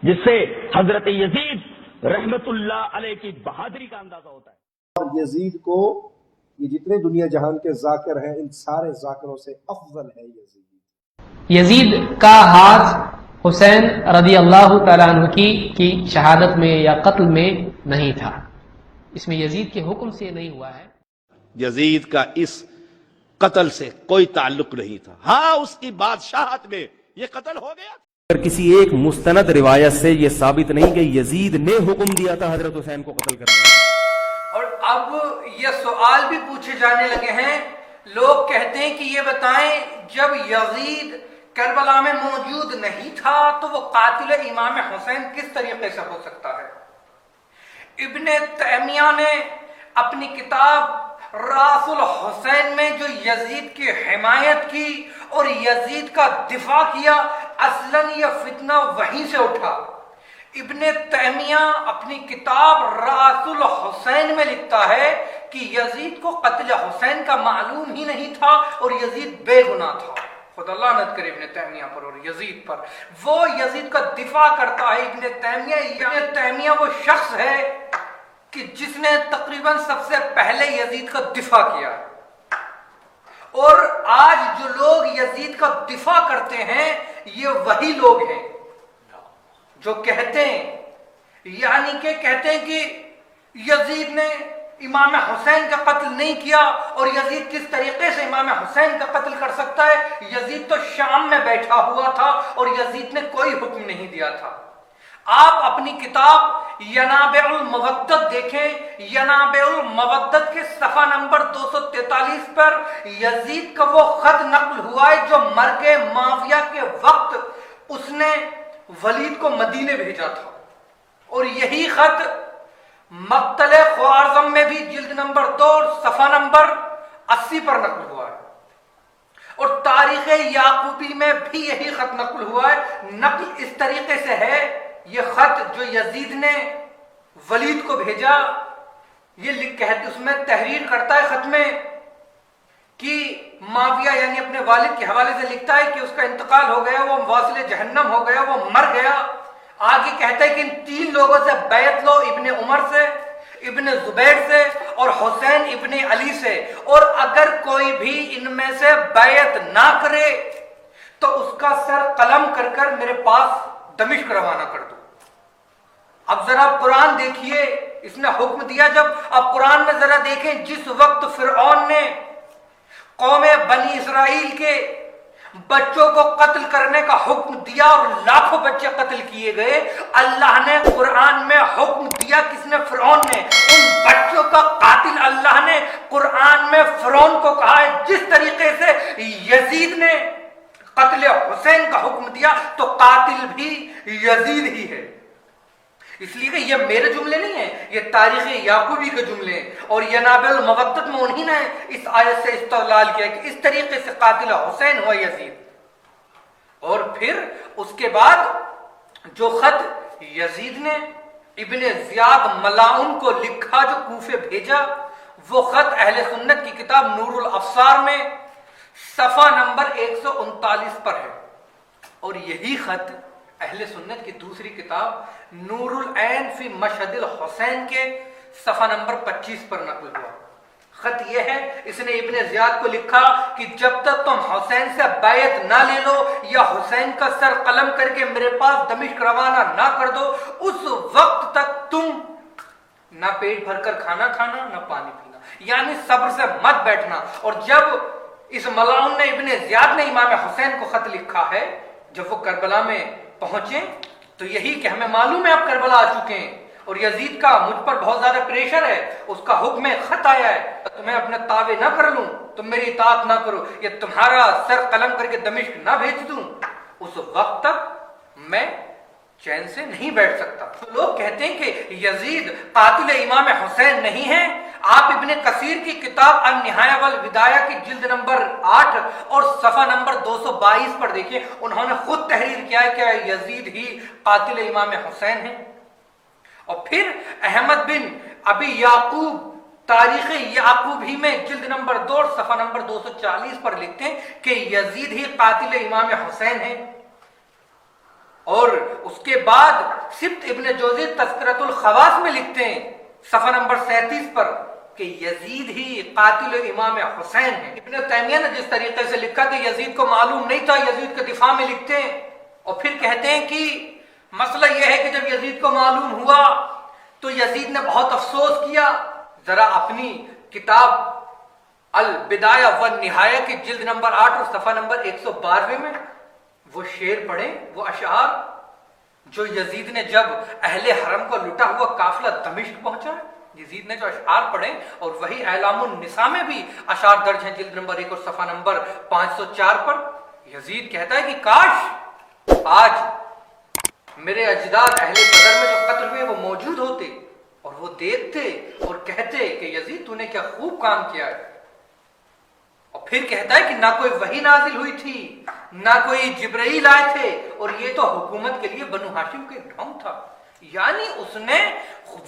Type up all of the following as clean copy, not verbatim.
جس سے حضرت یزید رحمت اللہ علیہ کی بہادری کا اندازہ ہوتا ہے۔ اور یزید کو یہ جتنے دنیا جہان کے ذاکر ہیں ان سارے ذاکروں سے افضل ہے یزید کا ہاتھ حسین رضی اللہ تعالیٰ عنہ کی شہادت میں یا قتل میں نہیں تھا، اس میں یزید کے حکم سے نہیں ہوا ہے۔ یزید کا اس قتل سے کوئی تعلق نہیں تھا، ہاں اس کی بادشاہت میں یہ قتل ہو گیا۔ اگر کسی ایک مستند روایت سے یہ ثابت نہیں کہ یزید نے حکم دیا تھا حضرت حسین کو قتل کرنے کا۔ اور اب یہ سوال بھی پوچھے جانے لگے ہیں، لوگ کہتے ہیں کہ یہ بتائیں جب یزید کربلا میں موجود نہیں تھا تو وہ قاتل امام حسین کس طریقے سے ہو سکتا ہے؟ ابن تیمیہ نے اپنی کتاب راس الحسین میں جو یزید کی حمایت کی اور یزید کا دفاع کیا، اصلاً یہ فتنہ وہیں سے اٹھا۔ ابن تیمیہ اپنی کتاب راس الحسین میں لکھتا ہے کہ یزید کو قتل حسین کا معلوم ہی نہیں تھا اور یزید بے گناہ تھا۔ خدا لعنت کرے ابن تیمیہ پر اور یزید پر، وہ یزید کا دفاع کرتا ہے۔ ابن تیمیہ وہ شخص ہے کہ جس نے تقریباً سب سے پہلے یزید کا دفاع کیا، اور آج جو لوگ یزید کا دفاع کرتے ہیں یہ وہی لوگ ہیں جو کہتے ہیں، یعنی کہ کہتے ہیں کہ یزید نے امام حسین کا قتل نہیں کیا، اور یزید کس طریقے سے امام حسین کا قتل کر سکتا ہے؟ یزید تو شام میں بیٹھا ہوا تھا اور یزید نے کوئی حکم نہیں دیا تھا۔ آپ اپنی کتاب ینابع المودت دیکھیں، ینابع المودت کے صفحہ نمبر 243 پر یزید کا وہ خط نقل ہوا ہے جو مرگ معاویہ کے وقت اس نے ولید کو مدینے بھیجا تھا، اور یہی خط مقتل خوارزم میں بھی جلد نمبر 2 صفحہ نمبر 80 پر نقل ہوا ہے، اور تاریخ یعقوبی میں بھی یہی خط نقل ہوا ہے۔ نقل اس طریقے سے ہے، یہ خط جو یزید نے ولید کو بھیجا، یہ اس میں تحریر کرتا ہے خط میں کہ معاویہ یعنی اپنے والد کے حوالے سے لکھتا ہے کہ اس کا انتقال ہو گیا، وہ واصل جہنم ہو گیا، وہ مر گیا۔ آگے کہتا ہے کہ ان 3 لوگوں سے بیعت لو، ابن عمر سے، ابن زبیر سے اور حسین ابن علی سے، اور اگر کوئی بھی ان میں سے بیعت نہ کرے تو اس کا سر قلم کر کر میرے پاس دمشق روانہ کر دو۔ اب ذرا قرآن دیکھیے، اس نے حکم دیا جب، اب قرآن میں ذرا دیکھیں، جس وقت فرعون نے قوم بنی اسرائیل کے بچوں کو قتل کرنے کا حکم دیا اور لاکھوں بچے قتل کیے گئے، اللہ نے قرآن میں حکم دیا، کس نے؟ فرعون نے۔ ان بچوں کا قاتل اللہ نے قرآن میں فرعون کو کہا ہے۔ جس طریقے سے یزید نے قتل حسین کا حکم دیا تو قاتل بھی یزید ہی ہے۔ اس لیے کہ یہ میرے جملے نہیں ہیں، یہ تاریخ یعقوبی کے جملے ہیں، اور ینابع المودت میں انہی نے اس آیت سے استدلال کیا کہ اس طریقے سے قاتل حسین ہوا یزید۔ اور پھر اس کے بعد جو خط یزید نے ابن زیاد ملاعون کو لکھا جو کوفے بھیجا، وہ خط اہل سنت کی کتاب نور الابصار میں صفحہ نمبر 139 پر ہے، اور یہی خط اہل سنت کی دوسری کتاب نور العین فی مشہد الحسین کے صفحہ نمبر 25 پر نقل ہوا۔ خط یہ ہے، اس نے ابن زیاد کو لکھا کہ جب تک تم حسین سے بیعت نہ لے لو یا حسین کا سر قلم کر کے میرے پاس دمشق روانہ نہ کر دو، اس وقت تک تم نہ پیٹ بھر کر کھانا کھانا نہ پانی پینا، یعنی صبر سے مت بیٹھنا۔ اور جب اس ملاعون نے ابن زیاد نے امام حسین کو خط لکھا ہے، جب وہ کربلا میں پہنچے تو یہی کہ ہمیں معلوم ہے آپ کربلا آ چکے ہیں اور یزید کا مجھ پر بہت زیادہ پریشر ہے، اس کا حکم خط آیا ہے، تمہیں اپنے تابع نہ کر لوں، تم میری اطاعت نہ کرو، یہ تمہارا سر قلم کر کے دمشق نہ بھیج دوں، اس وقت تک میں چین سے نہیں بیٹھ سکتا۔ لوگ کہتے ہیں کہ یزید قاتل امام حسین نہیں ہے۔ آپ ابن کثیر کی کتاب النہایہ والبدایہ کی جلد نمبر 8 اور صفحہ نمبر 222 پر دیکھیں، انہوں نے خود تحریر کیا ہے کہ یزید ہی قاتل امام حسین ہے۔ اور پھر احمد بن ابی یعقوب تاریخ یعقوب ہی میں جلد نمبر 2 صفحہ نمبر 240 پر لکھتے ہیں کہ یزید ہی قاتل امام حسین ہے۔ اور اس کے بعد سبت ابن جوزی تذکرۃ الخواص میں لکھتے ہیں صفحہ نمبر 37 پر کہ یزید ہی قاتل امام حسین ہے۔ ابن تیمیہ نے جس طریقے سے لکھا کہ یزید کو معلوم نہیں تھا، یزید کے دفاع میں لکھتے ہیں اور پھر کہتے ہیں کہ مسئلہ یہ ہے کہ جب یزید کو معلوم ہوا تو یزید نے بہت افسوس کیا۔ ذرا اپنی کتاب البدایہ والنہایہ کی جلد نمبر 8 اور صفحہ نمبر 112 میں وہ شعر پڑھیں، وہ اشعار جو یزید نے جب اہل حرم کو لٹا ہوا قافلہ دمشق پہنچا، یزید نے جو اشعار پڑھے، اور وہی اعلام النساء میں بھی اشعار درج ہیں جلد نمبر 1 اور صفحہ نمبر 504 پر۔ یزید کہتا ہے کہ کاش آج میرے اجداد اہل بدر میں جو قتل ہوئے وہ موجود ہوتے اور وہ دیکھتے اور کہتے کہ یزید تو نے کیا خوب کام کیا ہے۔ اور پھر کہتا ہے کہ نہ کوئی وحی نازل ہوئی تھی، نہ کوئی جبرائیل آئے تھے، اور یہ تو حکومت کے لیے بنو ہاشم کا ڈھونگ تھا۔ یعنی اس نے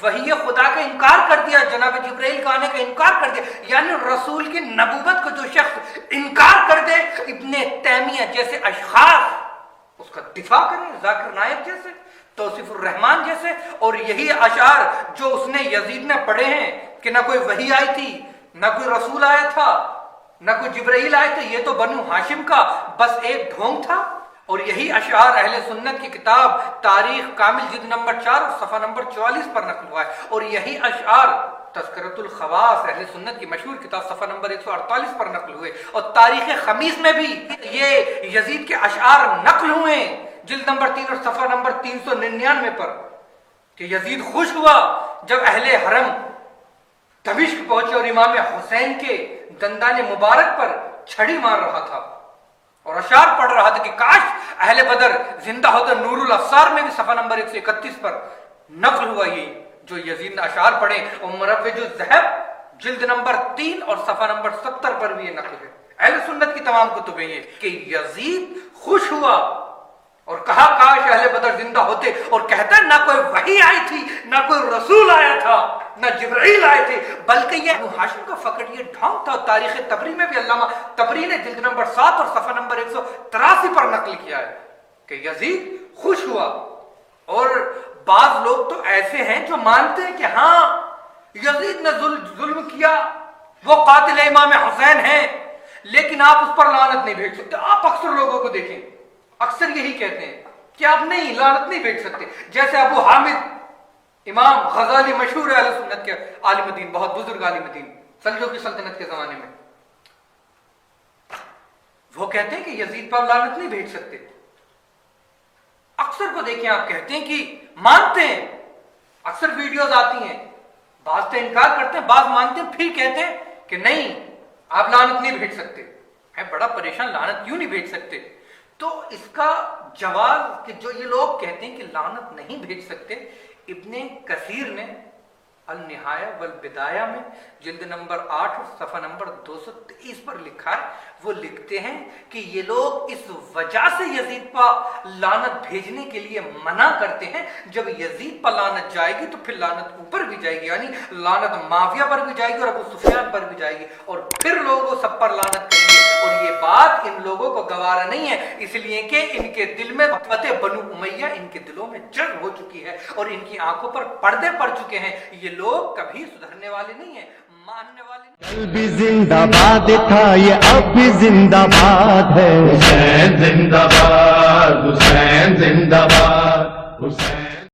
وحی خدا کا انکار کر دیا، جناب جبرائیل کا آنے کا انکار کر دیا۔ یعنی رسول کی نبوت کو جو شخص انکار کر دے، ابن تیمیہ جیسے اشخاص اس کا دفاع کریں، ذاکر نائک جیسے، توصیف الرحمان جیسے، اور یہی اشعار جو اس نے یزید نے پڑھے ہیں کہ نہ کوئی وحی آئی تھی، نہ کوئی رسول آیا تھا، نہ کوئی جبرائیل آئے تھے، یہ تو بنو ہاشم کا بس ایک ڈھونگ تھا۔ اور یہی اشعار اہل سنت کی کتاب تاریخ کامل جلد نمبر 4 اور صفحہ نمبر 44 پر نقل ہوا ہے، اور یہی اشعار تذکرۃ الخواص اہل سنت کی مشہور کتاب صفحہ نمبر 148 پر نقل ہوئے، اور تاریخ خمیس میں بھی یہ یزید کے اشعار نقل ہوئے جلد نمبر 3 اور صفحہ نمبر 399 پر کہ یزید خوش ہوا جب اہل حرم دمشق پہنچے اور امام حسین کے دندان مبارک پر چھڑی مار رہا تھا اور اشعار پڑھ رہا تھا کہ کاش اہل بدر زندہ ہوتے۔ نور الافسار میں بھی صفحہ نمبر 131 پر نقل ہوا یہ جو یزید نے اشعار پڑھے، اور مروج الذہب جلد نمبر 3 اور صفحہ نمبر 70 پر بھی یہ نقل ہے۔ اہل سنت کی تمام کتبیں یہ کہ یزید خوش ہوا اور کہا کاش اہل بدر زندہ ہوتے، اور کہتا ہے نہ کوئی وحی آئی تھی، نہ کوئی رسول آیا تھا، نہ جبرائیل آئے تھے، بلکہ یہ بنو ہاشم کا فقط یہ ڈھونگ تھا۔ تاریخ تبری میں بھی علامہ تبری نے جلد نمبر 7 اور صفحہ نمبر 183 پر نقل کیا ہے کہ یزید خوش ہوا۔ اور بعض لوگ تو ایسے ہیں جو مانتے ہیں کہ ہاں یزید نے ظلم کیا، وہ قاتل امام حسین ہیں، لیکن آپ اس پر لعنت نہیں بھیج سکتے۔ آپ اکثر لوگوں کو دیکھیں، اکثر یہی کہتے ہیں کہ آپ نہیں لعنت نہیں بھیج سکتے، جیسے ابو حامد امام غزالی مشہور ہے اہل سنت کے عالم دین، بہت بزرگ عالم دین سلجوقی سلطنت کے زمانے میں، وہ کہتے ہیں کہ یزید پر لعنت نہیں بھیج سکتے۔ اکثر کو دیکھیں آپ کہتے ہیں کہ مانتے ہیں، اکثر ویڈیوز آتی ہیں، بعض تو انکار کرتے ہیں، بعض مانتے ہیں، پھر کہتے ہیں کہ نہیں آپ لعنت نہیں بھیج سکتے۔ میں بڑا پریشان، لعنت کیوں نہیں بھیج سکتے؟ تو اس کا جواب کہ جو یہ لوگ کہتے ہیں کہ لعنت نہیں بھیج سکتے، ابن کثیر نے النہایہ والبدایہ میں جلد نمبر 8 اور صفحہ نمبر 223 پر لکھا ہے۔ وہ لکھتے ہیں کہ یہ لوگ اس وجہ سے یزید پر لعنت بھیجنے کے لیے منع کرتے ہیں، جب یزید پر لعنت جائے گی تو پھر لعنت اوپر بھی جائے گی، یعنی لعنت معاویہ پر بھی جائے گی اور ابو سفیان پر بھی جائے گی، اور پھر لوگ سب پر لعنت کریں گے۔ اور یہ بات ان لوگوں کو گوارا نہیں ہے، اس لیے کہ ان کے دل میں فتوۃ بنو امیہ ان کے دلوں میں جڑ ہو چکی ہے اور ان کی آنکھوں پر پردے پڑ چکے ہیں۔ یہ لوگ کبھی سدھرنے والے نہیں ہیں، ماننے والے نہیں۔ کل بھی زندہ باد تھا یہ اب بھی زندہ باد ہے، حسین زندہ باد، حسین زندہ باد، حسین